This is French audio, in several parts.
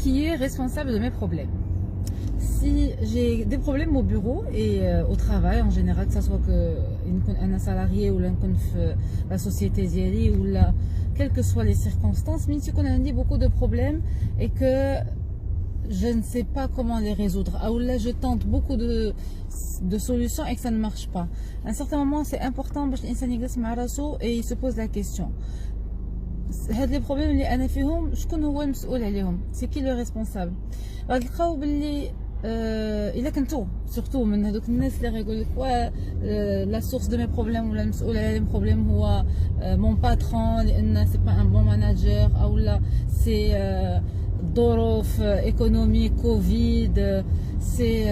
qui est responsable de mes problèmes? Si j'ai des problèmes au bureau et au travail en général, que ce soit un salarié ou la société diali ou quelles que soient les circonstances, mais si on a beaucoup de problèmes et que je ne sais pas comment les résoudre, ou là je tente beaucoup de solutions et que ça ne marche pas. À un certain moment, c'est important parce et il se pose la question. هاد لي بروبليم اللي انا فيهم شكون هو المسؤول عليهم؟ سي كي لو ريسبونسابل؟ غتلقاو باللي الا كنتو سورتو من هذوك الناس اللي غيقول لك لا سورس دو مي بروبليم ولا المسؤول على لي بروبليم هو مون باترون لان سي با ان بون ماناجر او لا سي ظروف ايكونوميك كوفيد سي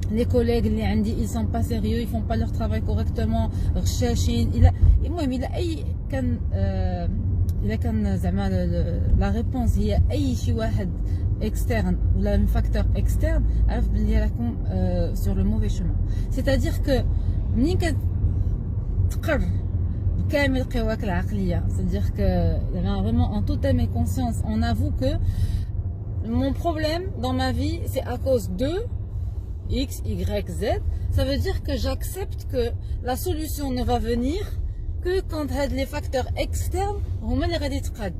les collègues اللي عندي ils sont pas sérieux, ils font pas leur travail correctement, رشاشين. المهم إلا كان زعما لا ريبونس هي أي شي واحد externe ولا un facteur externe, عرف بلي راكم sur le mauvais chemin. C'est-à-dire que منين كتقر بكامل قواك العقلية, c'est-à-dire que vraiment en toute âme et conscience on avoue que mon problème dans ma vie c'est à cause de X, Y, Z, ça veut dire que j'accepte que la solution ne va venir que quand les facteurs externes vont me les rédiger.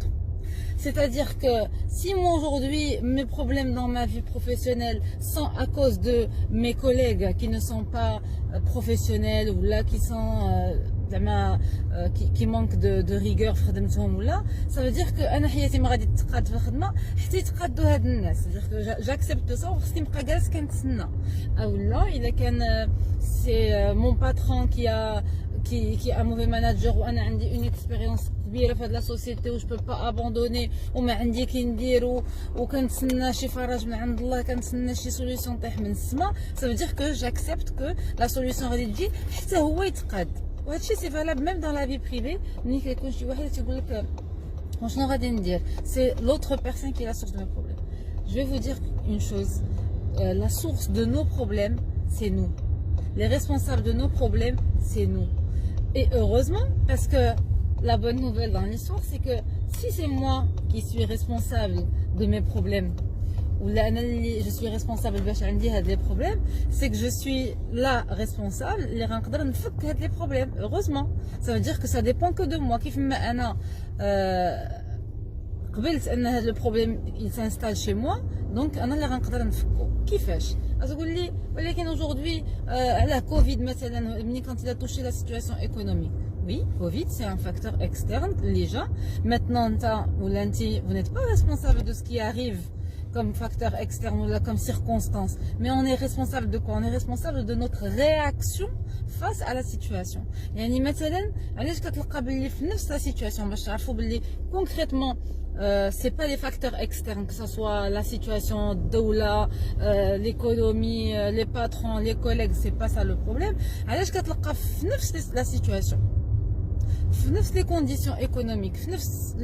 C'est-à-dire que si moi aujourd'hui mes problèmes dans ma vie professionnelle sont à cause de mes collègues qui ne sont pas professionnels ou là qui sont qui manquent de rigueur في خدمتهم ولا, ça veut dire que انا حياتي ما غادي تقاد في الخدمه حتى يتقادوا هاد الناس. c'est-à-dire que j'accepte ça وخصني نبقى جالس كنتسنى. او لا الا كان c'est mon patron qui est un mauvais manager وانا عندي une expérience كبيره في هاد لا سوسيتي و je peux pas abandonner وما عندي كي ندير وكنتسنى شي فرج من عند الله, كنتسنى شي سوليوشن طيح من السما, ça veut dire que j'accepte que la solution غادي تجي حتى هو يتقاد. وهادشي سي فالاب ميم دون لا في بريفي. ملي كيكون شي واحد تيقول لك شنو غادي ندير, سي لوتر بيرسون كي لا سورس دو مي بروبليم. Je vais vous dire une chose, la source de nos problèmes c'est nous, les responsables de nos problèmes c'est nous. Et heureusement, parce que la bonne nouvelle dans l'histoire c'est que si c'est moi qui suis responsable de mes problèmes ou là je suis responsable باش عندي هاد les problèmes, c'est que je suis la responsable اللي غنقدر نفك هاد les problèmes. Heureusement, ça veut dire que ça dépend que de moi. كيف ما انا قبلت ان هاد le problème il s'installe chez moi, donc انا اللي غنقدر نفكو. كيفاش تقول لي ولكن aujourd'hui على كوفيد مثلا ملي quand il a touché la situation économique? Oui, Covid, c'est un facteur externe, les gens. Maintenant, vous n'êtes pas responsable de ce qui arrive comme facteur externe ou comme circonstance. Mais on est responsable de quoi? On est responsable de notre réaction face à la situation. يعني مثلا علاش كتلقى باللي في نفس la situation باش تعرفوا باللي concrètement c'est pas les facteurs externes, que ce soit la situation doula, l'économie, les patrons, les collègues, c'est pas ça le problème. علاش كتلقى في نفس la situation, في نفس les conditions économiques, في نفس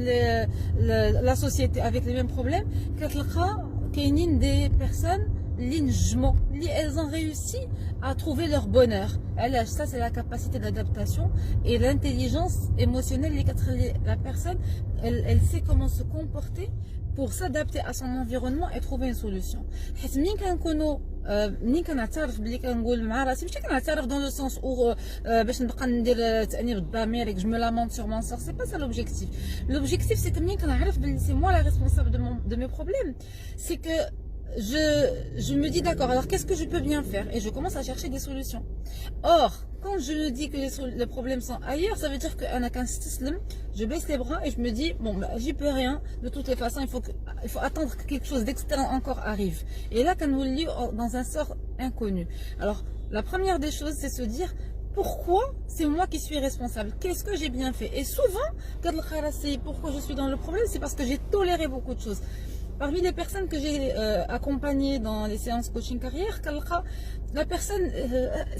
la société avec les mêmes problèmes, كتلقى كاينين des personnes اللي نجموا, اللي elles ont réussi à trouver leur bonheur. علاش? Ça c'est la capacité d'adaptation et l'intelligence émotionnelle اللي كتخلي la personne elle sait comment se comporter pour s'adapter à son environnement et trouver une solution. حيت منين كنعترف بلي كنقول مع راسي, ماشي كنعترف dans le sens où باش نبقى ندير تأنيب الضمير, je me lamente sur mon sort, c'est pas ça l'objectif. L'objectif c'est que منين كنعرف بلي c'est moi la responsable de mes problèmes, c'est que je me dis d'accord, alors qu'est-ce que je peux bien faire, et je commence à chercher des solutions. Or, quand je me dis que les problèmes sont ailleurs, ça veut dire que je baisse les bras et je me dis bon bah, j'y peux rien, de toutes les façons il faut attendre que quelque chose d'externe encore arrive. Et là quand vous le lisez dans un sort inconnu. Alors la première des choses c'est se dire pourquoi c'est moi qui suis responsable, qu'est-ce que j'ai bien fait. Et souvent pourquoi je suis dans le problème, c'est parce que j'ai toléré beaucoup de choses. Parmi les personnes que j'ai accompagnées dans les séances coaching carrière, la personne,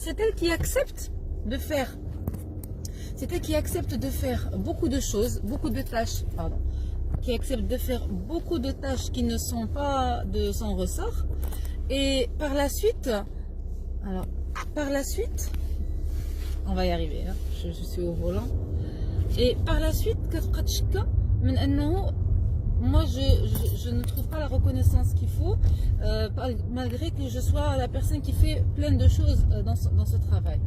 c'est elle qui accepte de faire, beaucoup de choses, beaucoup de tâches, qui accepte de faire beaucoup de tâches qui ne sont pas de son ressort. Et par la suite, on va y arriver, hein, je suis au volant. Et par la suite, moi je ne trouve pas la reconnaissance qu'il faut, malgré que je sois la personne qui fait plein de choses dans ce travail.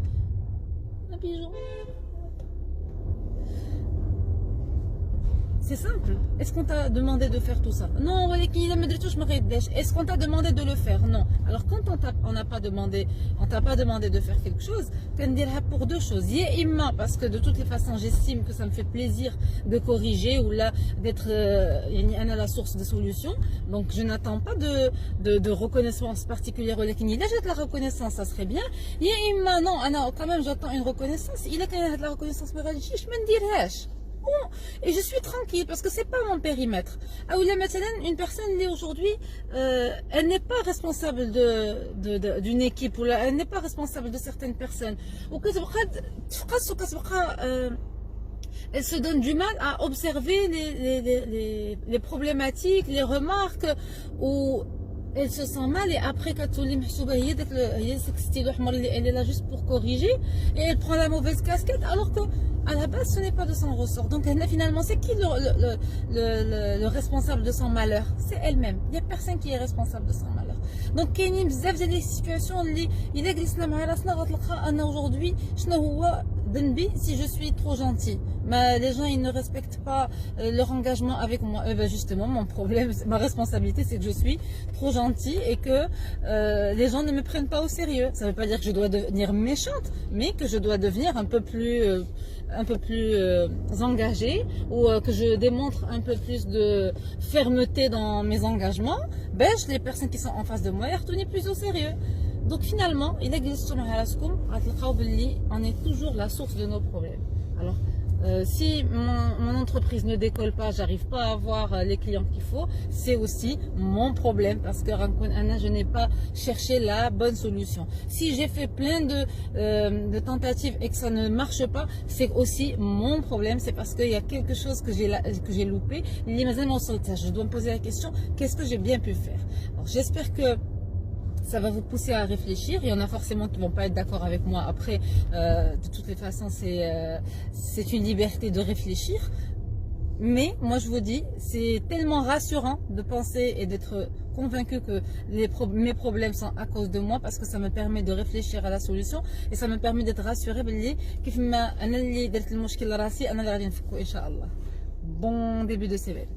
Un pigeon. C'est simple. Est-ce qu'on t'a demandé de faire tout ça? Non, est-ce qu'on t'a demandé de le faire? Non. Alors quand on n'a pas demandé, on t'a pas demandé de faire quelque chose, tu dire pour deux choses. Parce que de toutes les façons, j'estime que ça me fait plaisir de corriger ou là d'être à la source de solutions. Donc je n'attends pas de reconnaissance particulière. Il a de la reconnaissance, ça serait bien. Non, quand même j'attends une reconnaissance. Il a quand même de la reconnaissance, mais je me dirais. Bon, et je suis tranquille parce que c'est pas mon périmètre. Une personne aujourd'hui, elle n'est pas responsable d'une équipe ou elle n'est pas responsable de certaines personnes. Elle se donne du mal à observer les problématiques, les remarques ou elle se sent mal et après elle est là juste pour corriger et elle prend la mauvaise casquette alors que à la base ce n'est pas de son ressort. Donc finalement c'est qui le responsable de son malheur? C'est elle-même. Il n'y a personne qui est responsable de son malheur. Donc il y a des situations où il existe aujourd'hui si je suis trop gentil. Mais les gens ils ne respectent pas leur engagement avec moi. Justement mon problème, ma responsabilité c'est que je suis trop gentille et que les gens ne me prennent pas au sérieux. Ça ne veut pas dire que je dois devenir méchante, mais que je dois devenir un peu plus engagée ou que je démontre un peu plus de fermeté dans mes engagements. Les personnes qui sont en face de moi elles retournent plus au sérieux. Donc finalement, on est toujours la source de nos problèmes. Alors, si mon entreprise ne décolle pas, j'arrive pas à avoir les clients qu'il faut, c'est aussi mon problème parce que je n'ai pas cherché la bonne solution. Si j'ai fait plein de tentatives et que ça ne marche pas, c'est aussi mon problème. C'est parce qu'il y a quelque chose que j'ai loupé. Je dois me poser la question, qu'est-ce que j'ai bien pu faire? Alors, j'espère que ça va vous pousser à réfléchir. Il y en a forcément qui vont pas être d'accord avec moi. Après, de toutes les façons, c'est une liberté de réfléchir. Mais moi, je vous dis, c'est tellement rassurant de penser et d'être convaincu que mes problèmes sont à cause de moi parce que ça me permet de réfléchir à la solution et ça me permet d'être rassuré. Bon début de semaine.